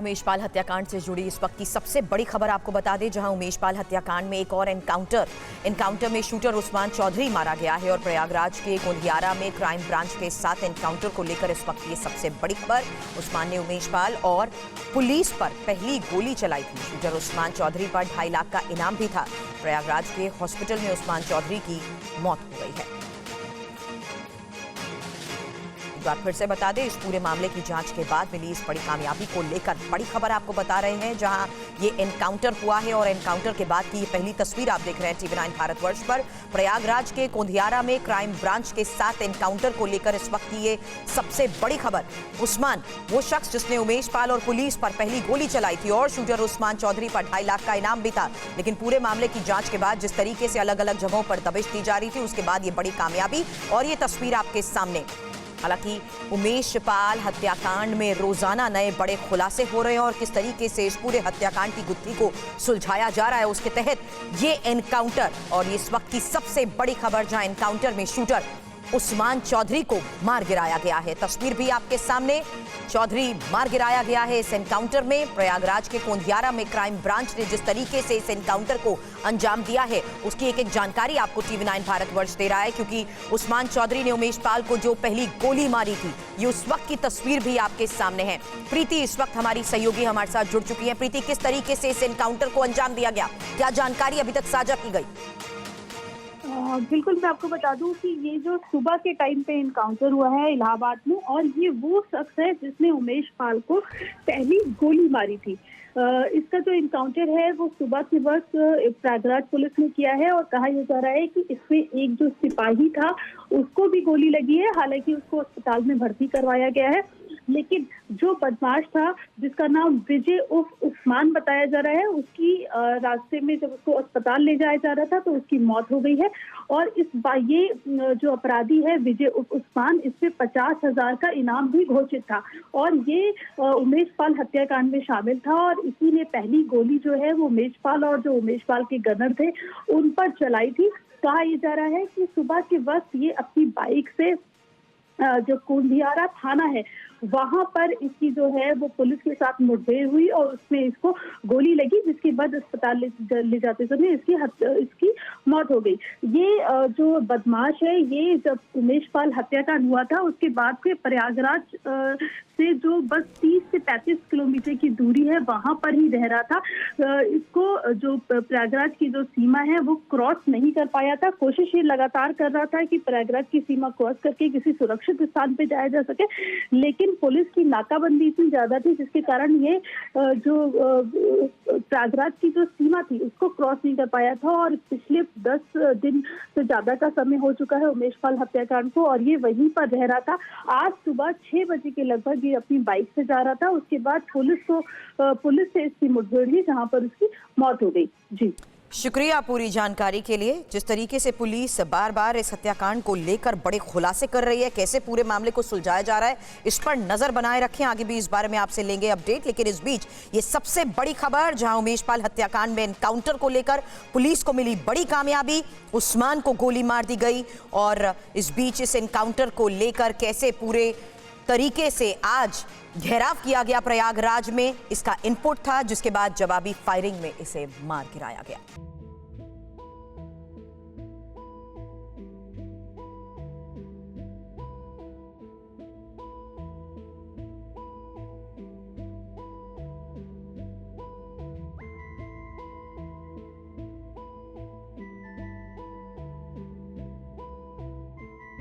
उमेश पाल हत्याकांड से जुड़ी इस वक्त की सबसे बड़ी खबर आपको बता दें, जहां उमेश पाल हत्याकांड में एक और एनकाउंटर में शूटर उस्मान चौधरी मारा गया है और प्रयागराज के गोंदियारा में क्राइम ब्रांच के साथ एनकाउंटर को लेकर इस वक्त ये सबसे बड़ी खबर। उस्मान ने उमेश पाल और पुलिस पर पहली गोली चलाई थी। शूटर उस्मान चौधरी पर 2.5 लाख का इनाम भी था। प्रयागराज के हॉस्पिटल में उस्मान चौधरी की मौत हो गई है। एक बार फिर से बता दें, इस पूरे मामले की जांच के बाद मिली इस बड़ी कामयाबी को लेकर बड़ी खबर आपको बता रहे हैं, जहां ये एनकाउंटर हुआ है और एनकाउंटर के बाद की ये पहली तस्वीर आप देख रहे हैं TV9 भारतवर्ष पर। प्रयागराज के गोंदियारा में क्राइम ब्रांच के साथ एनकाउंटर को लेकर इस वक्त की ये सबसे बड़ी खबर। उस्मान वो शख्स जिसने उमेश पाल और पुलिस पर पहली गोली चलाई थी और शूटर उस्मान चौधरी पर 2.5 लाख का इनाम भी था। लेकिन पूरे मामले की जांच के बाद जिस तरीके से अलग अलग जगहों पर दबिश दी जा रही थी, उसके बाद ये बड़ी कामयाबी और ये तस्वीर आपके सामने। हालांकि उमेश पाल हत्याकांड में रोजाना नए बड़े खुलासे हो रहे हैं और किस तरीके से इस पूरे हत्याकांड की गुत्थी को सुलझाया जा रहा है, उसके तहत ये एनकाउंटर और इस वक्त की सबसे बड़ी खबर, जहां एनकाउंटर में शूटर उस्मान चौधरी को मार गिराया गया है। तस्वीर भी आपके सामने, चौधरी मार गिराया गया है इस एनकाउंटर में। प्रयागराज के गोंदियारा में क्राइम ब्रांच ने जिस तरीके से इस एनकाउंटर को अंजाम दिया है, उसकी एक जानकारी आपको TV9 भारतवर्ष दे रहा है, क्योंकि उस्मान चौधरी ने उमेश पाल को जो पहली गोली मारी थी, ये उस वक्त की तस्वीर भी आपके सामने है। प्रीति इस वक्त हमारी सहयोगी हमारे साथ जुड़ चुकी है। प्रीति, किस तरीके से इस एनकाउंटर को अंजाम दिया गया, क्या जानकारी अभी तक साझा की गई? बिल्कुल, मैं आपको बता दूं कि ये जो सुबह के टाइम पे एनकाउंटर हुआ है इलाहाबाद में, और ये वो शख्स है जिसने उमेश पाल को पहली गोली मारी थी। इसका जो एनकाउंटर है वो सुबह के वक्त प्रयागराज पुलिस ने किया है और कहा यह जा रहा है कि इसमें एक जो सिपाही था उसको भी गोली लगी है। हालांकि उसको अस्पताल में भर्ती करवाया गया है, लेकिन जो बदमाश था जिसका नाम विजय उर्फ उस्मान बताया जा रहा है, उसकी रास्ते में जब उसको अस्पताल ले जाया जा रहा था तो उसकी मौत हो गई है। और ये जो अपराधी है विजय उर्फ उस्मान, इसमें 50,000 का इनाम भी घोषित था और ये उमेश पाल हत्याकांड में शामिल था। और इसी ने पहली गोली जो है वो उमेश पाल और जो उमेश पाल के गनर थे उन पर चलाई थी। कहा यह जा रहा है कि सुबह के वक्त ये अपनी बाइक से जो गोंदियारा थाना है वहां पर इसकी जो है वो पुलिस के साथ मुठभेड़ हुई और उसमें इसको गोली लगी, जिसके बाद अस्पताल ले जाते समय इसकी मौत हो गई। ये जो बदमाश है, ये जब उमेश पाल हत्याकांड हुआ था उसके बाद से प्रयागराज से जो बस 30 से 35 किलोमीटर की दूरी है वहां पर ही रह रहा था। इसको जो प्रयागराज की जो सीमा है वो क्रॉस नहीं कर पाया था। कोशिश ये लगातार कर रहा था कि प्रयागराज की सीमा क्रॉस करके किसी सुरक्षित स्थान पे जाया जा सके, लेकिन पुलिस की नाकाबंदी इतनी ज्यादा थी जिसके कारण ये जो प्रयागराज की जो सीमा थी उसको क्रॉस नहीं कर पाया था। और पिछले 10 दिन से ज्यादा का समय हो चुका है उमेश पाल हत्याकांड को और ये वहीं पर रह रहा था। आज सुबह 6 बजे के लगभग ये अपनी बाइक से जा रहा था। उसके बाद पुलिस से इसकी मुठभेड़ हुई जहां पर उसकी मौत हो गई। जी, शुक्रिया पूरी जानकारी के लिए। जिस तरीके से पुलिस बार बार इस हत्याकांड को लेकर बड़े खुलासे कर रही है, कैसे पूरे मामले को सुलझाया जा रहा है, इस पर नजर बनाए रखें। आगे भी इस बारे में आपसे लेंगे अपडेट। लेकिन इस बीच ये सबसे बड़ी खबर, जहां उमेश पाल हत्याकांड में एनकाउंटर को लेकर पुलिस को मिली बड़ी कामयाबी, उस्मान को गोली मार दी गई। और इस बीच इस एनकाउंटर को लेकर कैसे पूरे तरीके से आज घेराव किया गया प्रयागराज में, इसका इनपुट था, जिसके बाद जवाबी फायरिंग में इसे मार गिराया गया।